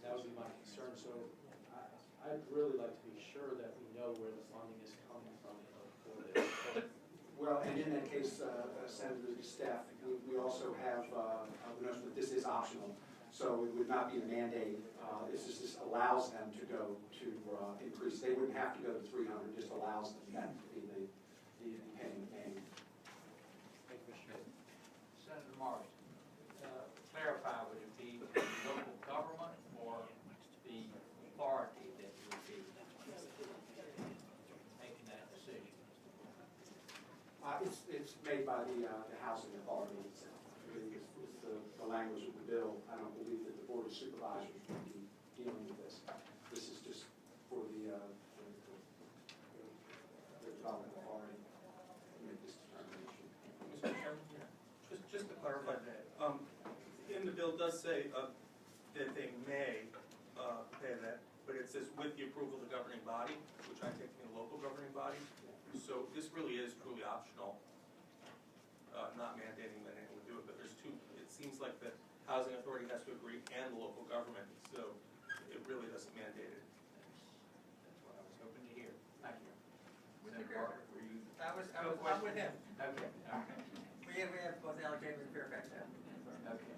[SPEAKER 10] That would be my concern. So I'd really like to be sure that we know where the funding is coming from for this.
[SPEAKER 17] Well, and in that case, Senator Staff, we also have the notion that this is optional, so it would not be a mandate. This allows them to go to increase. They wouldn't have to go to 300. Just allows them that to be the payment made.
[SPEAKER 10] Thank you, Mr. Chairman.
[SPEAKER 5] Senator Marsden, clarify, would it be local government or the authority that would be making that decision?
[SPEAKER 17] It's made by the housing authority itself. It's the language of the bill. I don't believe that the Board of Supervisors would be dealing with this. This is just for the development authority to make this determination.
[SPEAKER 3] Mr. Chairman, just to clarify, in the bill does say that they may pay that, but it says with the approval of the governing body, which I take to mean a local governing body. So this really is truly optional, not mandating that anyone would do it, but there's two. It seems like the housing authority has to agree and the local government, so it really doesn't mandate it.
[SPEAKER 5] That's what I was hoping to hear. Thank you.
[SPEAKER 14] Mr.
[SPEAKER 5] Senator Barker, were you?
[SPEAKER 14] I'm with him.
[SPEAKER 5] Okay, all right.
[SPEAKER 14] We have both allocated with Fairfax now.
[SPEAKER 5] Okay.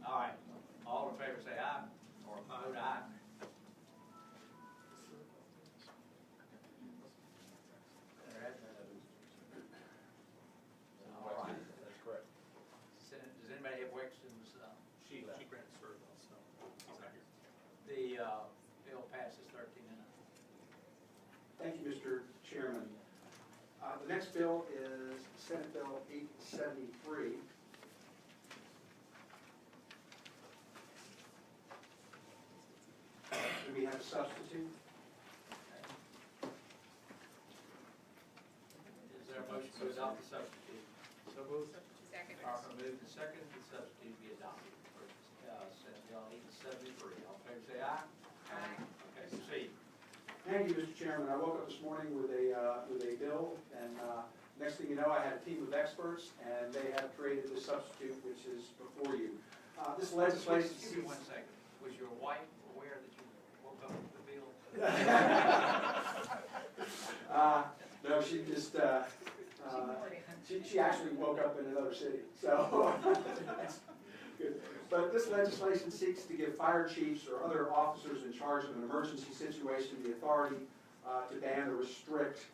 [SPEAKER 5] All right. All in favor say aye, or vote aye. All right.
[SPEAKER 3] That's correct.
[SPEAKER 5] Does anybody have Wexton's?
[SPEAKER 3] She granted Sturville, so he's not here.
[SPEAKER 5] The bill passes 13-0.
[SPEAKER 17] Thank you, Mr. Chairman. The next bill is Senate Bill 873. Do we have a substitute?
[SPEAKER 5] Is there a motion to adopt the substitute?
[SPEAKER 10] So moved.
[SPEAKER 2] Second.
[SPEAKER 5] Properly moved and seconded, the substitute be adopted. Senate Bill 873. All in favor say aye.
[SPEAKER 2] Aye.
[SPEAKER 5] Okay, proceed.
[SPEAKER 17] Thank you, Mr. Chairman. I woke up this morning with a bill, and next thing you know, I had a team of experts, and they have created this substitute, which is before you. This legislation.
[SPEAKER 5] Excuse me 1 second. Was your wife aware that you woke up with the bill?
[SPEAKER 17] No, she just, she actually woke up in another city, so that's good. But this legislation seeks to give fire chiefs or other officers in charge of an emergency situation the authority to ban or restrict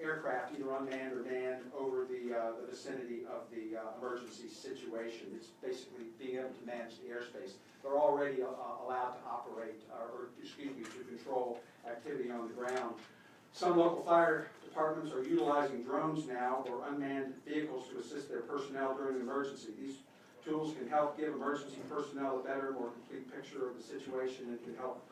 [SPEAKER 17] aircraft, either unmanned or manned, over the vicinity of the emergency situation. It's basically being able to manage the airspace. They're already allowed to operate, to control activity on the ground. Some local fire departments are utilizing drones now or unmanned vehicles to assist their personnel during an emergency. These tools can help give emergency personnel a better, more complete picture of the situation and can help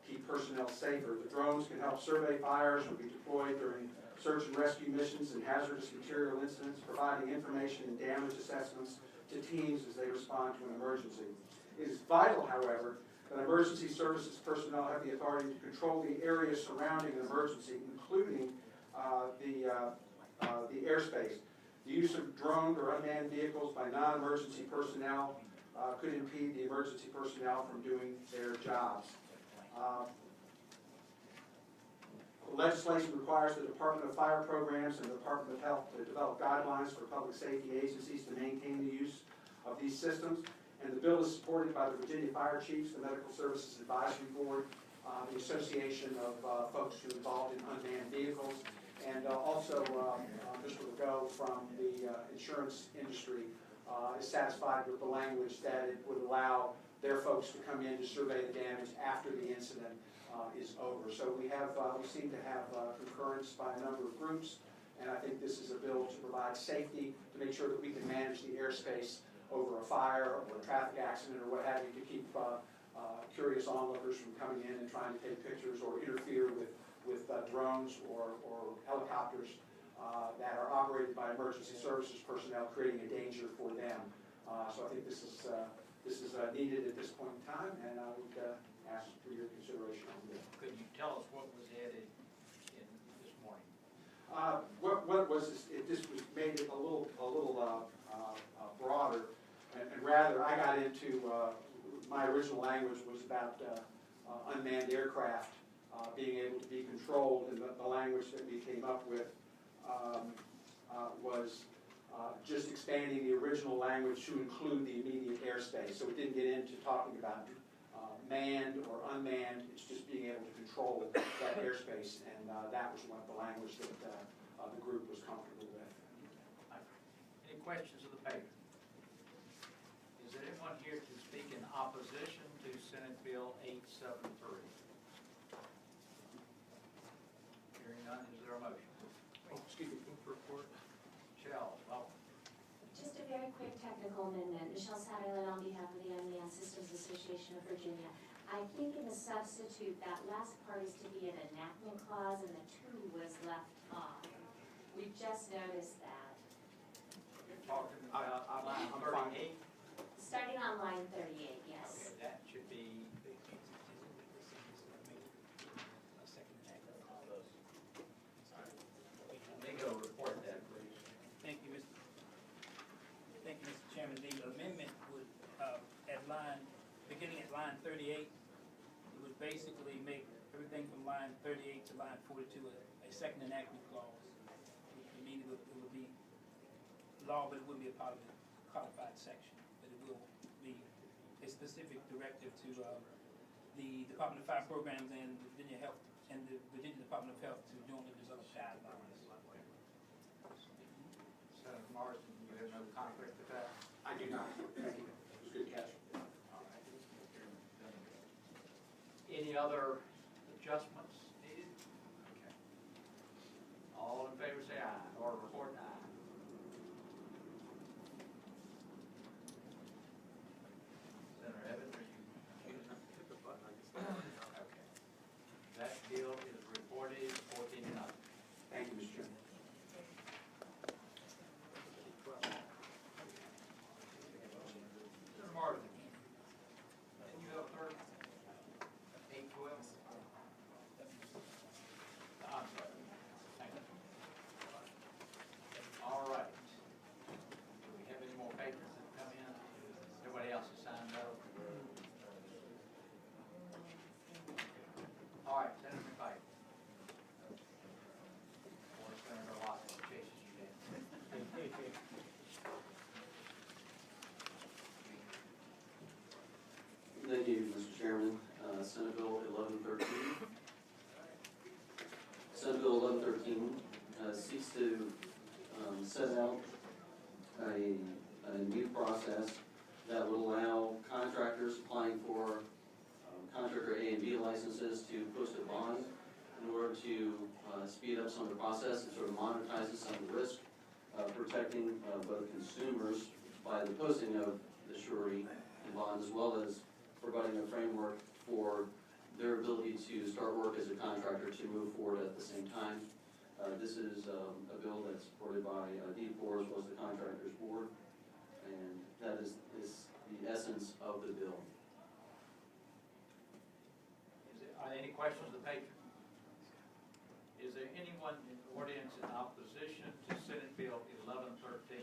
[SPEAKER 17] keep personnel safer. The drones can help survey fires or be deployed during search and rescue missions and hazardous material incidents, providing information and damage assessments to teams as they respond to an emergency. It is vital, however, that emergency services personnel have the authority to control the area surrounding an emergency, including the airspace. The use of drone or unmanned vehicles by non-emergency personnel could impede the emergency personnel from doing their jobs. Legislation requires the Department of Fire Programs and the Department of Health to develop guidelines for public safety agencies to maintain the use of these systems. And the bill is supported by the Virginia Fire Chiefs, the Medical Services Advisory Board, the Association of folks who are involved in unmanned vehicles, and also Mr. Legault from the insurance industry is satisfied with the language that it would allow their folks to come in to survey the damage after the incident is over. So we seem to have concurrence by a number of groups, and I think this is a bill to provide safety, to make sure that we can manage the airspace over a fire or a traffic accident or what have you, to keep curious onlookers from coming in and trying to take pictures or interfere with drones or helicopters that are operated by emergency services personnel, creating a danger for them. So I think this is needed at this point in time, and I would ask for your consideration on this.
[SPEAKER 5] Could you tell us what was added in this morning?
[SPEAKER 17] What was this? This was made it a little broader, and rather I got into my original language was about unmanned aircraft being able to be controlled, and the language that we came up with was just expanding the original language to include the immediate airspace. So it didn't get into talking about manned or unmanned. It's just being able to control that airspace, and that was what the language that the group was comfortable with.
[SPEAKER 5] Any questions of the paper? Is there anyone here to speak in opposition to Senate Bill 873? Hearing none, is there a motion?
[SPEAKER 3] Oh, excuse me, move for report.
[SPEAKER 5] Michelle, welcome.
[SPEAKER 18] Just a very quick technical amendment. Michelle Satterlin on behalf of the Unmanned Systems Association of Virginia. I think in the substitute, that last part is to be an enactment clause and the "to" was left off. We just noticed that.
[SPEAKER 5] You're talking about line 38?
[SPEAKER 18] Starting on line 38, yes.
[SPEAKER 5] Okay, that should be. Leo, report that, please.
[SPEAKER 4] Thank you, Mr. Chairman. The amendment would, beginning at line 38, it would basically make everything from line 38 to line 42 a second enactment clause. It means it would be law, but it wouldn't be a part of the codified section. But it will be a specific directive to the Department of Fire Programs and Virginia Health and the Virginia Department of Health to jointly develop guidelines.
[SPEAKER 5] Senator Morrison, you have no conflict with that?
[SPEAKER 17] I do not. Thank you. It was a good catch.
[SPEAKER 5] All right. Any other adjustments needed? Okay. All in favor say aye, or report aye. Senator Evans, are you?
[SPEAKER 3] Hit the button, I guess.
[SPEAKER 5] Okay. That bill is reported 14-0.
[SPEAKER 17] Thank you, Mr. Chairman.
[SPEAKER 5] Senator Martin, and you have a third? 812? I'm sorry. Thank you.
[SPEAKER 8] seeks to set out a new process that would allow contractors applying for contractor A and B licenses to post a bond in order to speed up some of the process and sort of monetizes some of the risk, protecting both consumers by the posting of the surety and bonds, as well as providing a framework for their ability to start work as a contractor to move forward at the same time. This is a bill that's supported by D4 as well as the Contractors Board, and that is the essence of the bill.
[SPEAKER 5] Are there any questions of the patron? Is there anyone in the audience in opposition to Senate Bill 1113?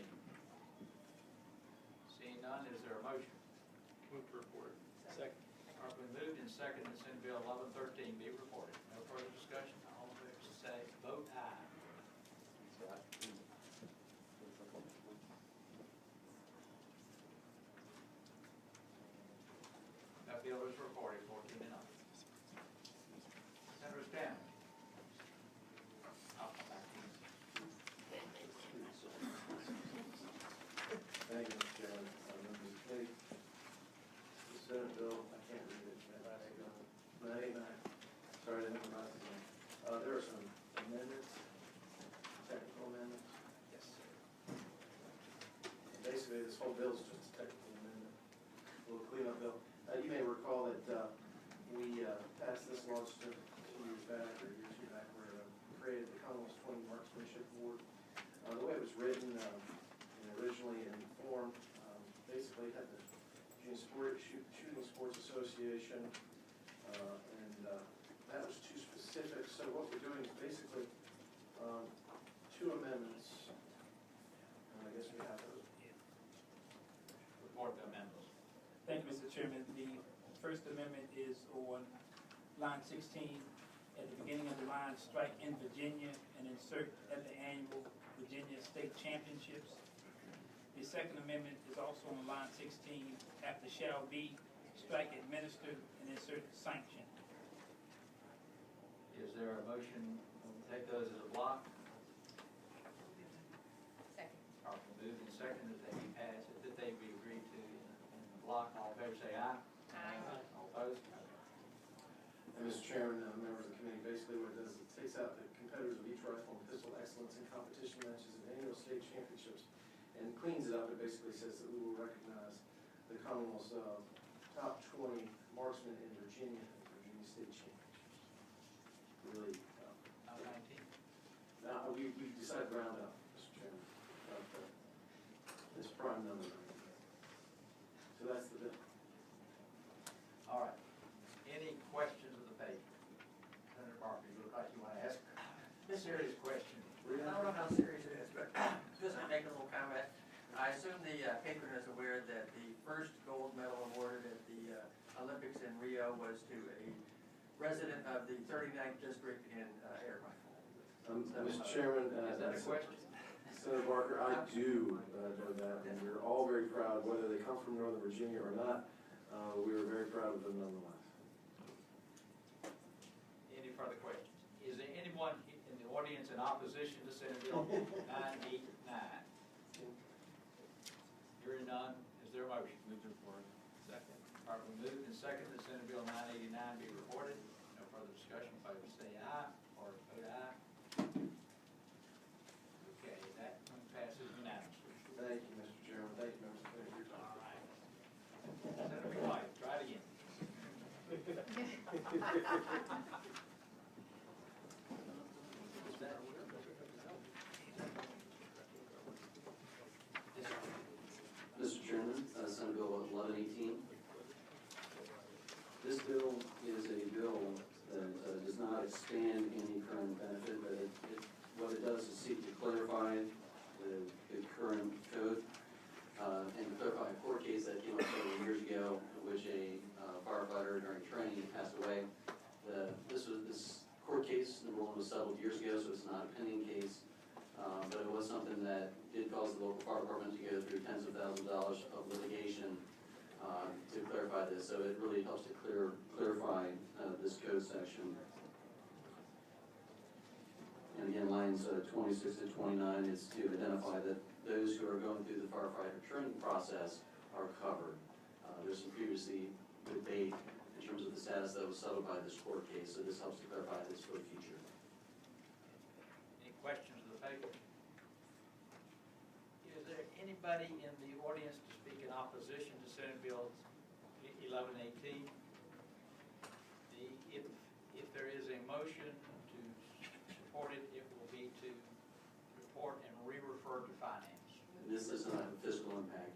[SPEAKER 5] Seeing none, is there a motion?
[SPEAKER 11] Move to report. Second.
[SPEAKER 5] Properly moved and seconded that Senate Bill 1113 be reported. No further discussion. All in favor say vote aye. That bill is reported 14-0. Senator Stanley. I'll come back to you.
[SPEAKER 6] Thank you, Mr. Chairman. Members of the committee. The Senate bill, I can't read it. 989. Sorry, I didn't memorize it. There are some amendments, technical amendments.
[SPEAKER 5] Yes, sir.
[SPEAKER 6] Basically, this whole bill is just a technical amendment, a little cleanup bill. You may recall that we passed this law just a few years back, or a year or two back, where we created the Commonwealth's 20 Marksmanship Board. The way it was written, and originally in form, basically had the Virginia Shooting Sports Association, and that was too specific. So what we're doing is basically two amendments, and I guess we have those.
[SPEAKER 5] Report the amendments.
[SPEAKER 4] Thank you, Mr. Chairman. The first amendment is on line 16. At the beginning of the line, strike in Virginia and insert at the annual Virginia State Championships. The second amendment is also on line 16. After shall be, strike administered and insert sanction.
[SPEAKER 5] Is there a motion to take those as a block?
[SPEAKER 2] Second.
[SPEAKER 5] Properly moved and seconded that they be passed, that they be agreed to in the block. All in favor say aye.
[SPEAKER 2] Aye.
[SPEAKER 5] All opposed?
[SPEAKER 6] And Mr. Chairman, members of the committee, basically what it does is it takes out the competitors of each rifle and pistol excellence in competition matches and annual state championships and cleans it up. It basically says that we will recognize the Commonwealth's top 20 marksmen in Virginia and Virginia State Championships. Really,
[SPEAKER 5] Not 19.
[SPEAKER 6] now we decided to round up, Mr. Chairman. It's prime number. So that's the bill.
[SPEAKER 5] All right. Any questions of the patron? Senator Barker, you look like you want to ask a serious question.
[SPEAKER 14] I don't know how serious it is, but just to make a little comment. I assume the patron is aware that the first gold medal awarded at the Olympics in Rio was to a resident of the 39th district in air rifle.
[SPEAKER 6] Mr. Chairman,
[SPEAKER 5] Is that a question?
[SPEAKER 6] Senator Barker, I do know that, and we're all very proud, whether they come from Northern Virginia or not. We were very proud of them nonetheless.
[SPEAKER 5] Any further questions? Is there anyone in the audience in opposition to Senate Bill 989? Hearing none, is there a motion?
[SPEAKER 11] Move to report. Second.
[SPEAKER 5] Properly moved and seconded that Senate Bill 989 be reported. No further discussion. Favor say aye or vote aye. Okay, that passes unanimously.
[SPEAKER 6] Thank you, Mr. Chairman. Thank you, members of the committee, for your time.
[SPEAKER 5] All right. Senator McCoy, try it again.
[SPEAKER 8] Mr. Chairman, Senate Bill 1118. This bill is a bill that does not expand any current benefit, but what it does is seek to clarify the current code and clarify a court case that came up several years ago in which a firefighter during training passed away. This court case, number one, was settled years ago, so it's not a pending case. But it was something that did cause the local fire department to go through tens of thousands of dollars of litigation to clarify this. So it really helps to clarify this code section. And again, lines 26 to 29, is to identify that those who are going through the firefighter training process are covered. There's some previously debate in terms of the status that was settled by this court case, so this helps to clarify this for the future.
[SPEAKER 5] Any questions of the paper? Is there anybody in the audience to speak in opposition to Senate Bill 1118? If there is a motion to support it, it will be to report and re-refer to finance.
[SPEAKER 8] This is not a fiscal impact.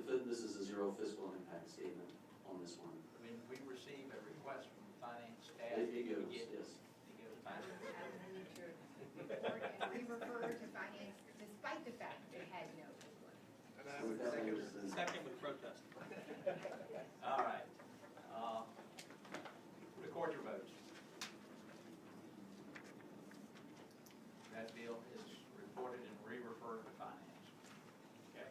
[SPEAKER 8] This is a zero fiscal impact statement on this one.
[SPEAKER 5] I mean, we receive a request from the finance staff.
[SPEAKER 8] It goes, yes.
[SPEAKER 5] It goes back.
[SPEAKER 2] Report and re-refer to finance despite the fact that it had no.
[SPEAKER 3] Second with protest.
[SPEAKER 5] All right. Record your votes. That bill is reported and re-referred to finance. Okay.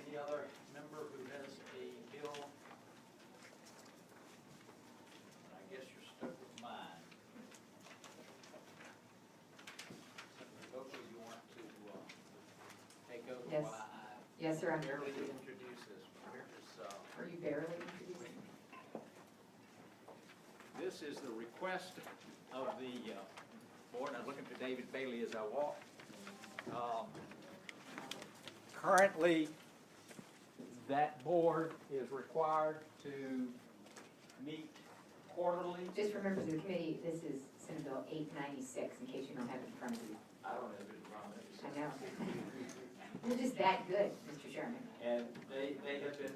[SPEAKER 5] Any other member who has a bill? I guess you're stuck with mine. Both of you want to take over
[SPEAKER 12] Yes.
[SPEAKER 5] while I
[SPEAKER 12] Yes, sir.
[SPEAKER 5] barely introduce this one. Here's,
[SPEAKER 12] Are you barely introducing?
[SPEAKER 5] This is the request of the board. I'm looking for David Bailey as I walk. Currently, that board is required to meet quarterly.
[SPEAKER 12] Just remember to the committee, this is Senate Bill 896, in case you don't have it in front of you.
[SPEAKER 5] I don't have it wrong.
[SPEAKER 12] I know. You're just that good, Mr. Chairman.
[SPEAKER 5] And they have been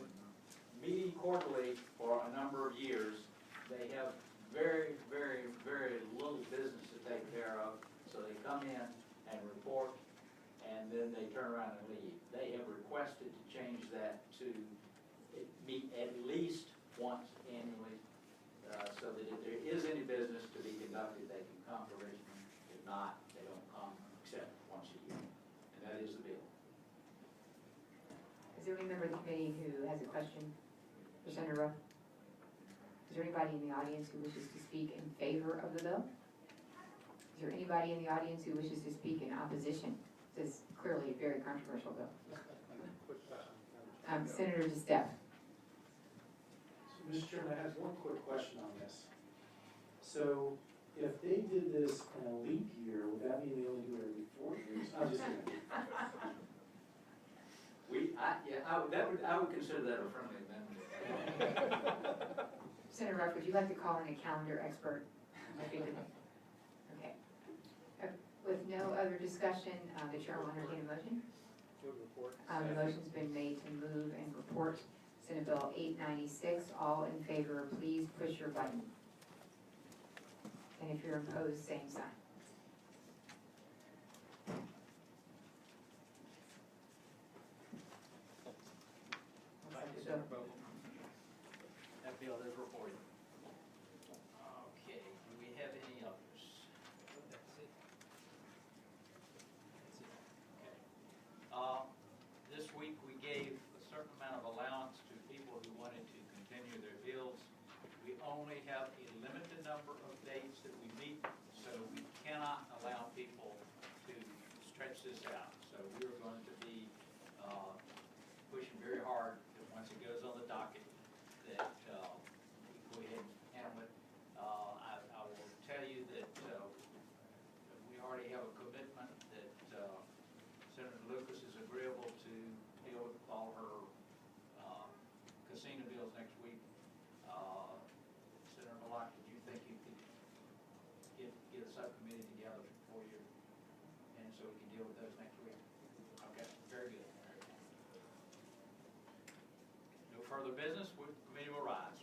[SPEAKER 5] meeting quarterly for a number of years. They have very, very, very little business to take care of, so they come in and report, and then they turn around and leave. They have requested to change that to meet at least once annually, so that if there is any business to be conducted, they can come to Richmond. If not, they don't come except once a year, and that is the bill.
[SPEAKER 12] Is there any member of the committee who has a question for Senator Ruff? Is there anybody in the audience who wishes to speak in favor of the bill? Is there anybody in the audience who wishes to speak in opposition? This is clearly a very controversial bill. Senator DeStep.
[SPEAKER 10] So, Mr. Chairman, I have one quick question on this. So, if they did this in a leap year, would that mean they only do it every 4 years? I'm just kidding.
[SPEAKER 5] I would consider that a friendly amendment.
[SPEAKER 12] Senator Ruff, would you like to call in a calendar expert? Okay. With no other discussion, the chair will entertain a motion. The motion's been made to move and report Senate Bill 896. All in favor, please push your button. And if you're opposed, same sign.
[SPEAKER 5] That bill is reported. Okay, do we have any others? That's it. Okay. This week we gave a certain amount of allowance to people who wanted to continue their bills. We only have a limited number of dates that we meet, so we cannot allow people to stretch this out. So we're going to be pushing very hard that once it goes on the docket, that we go ahead and handle it. I will tell you that we already have a commitment that Senator Lucas is agreeable to deal with all her casino bills next week. Senator Malak, did you think you could get a subcommittee together for you, and so we can deal with those next week? Okay, very good. No further business, the committee will rise.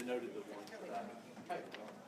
[SPEAKER 11] denoted the one for that.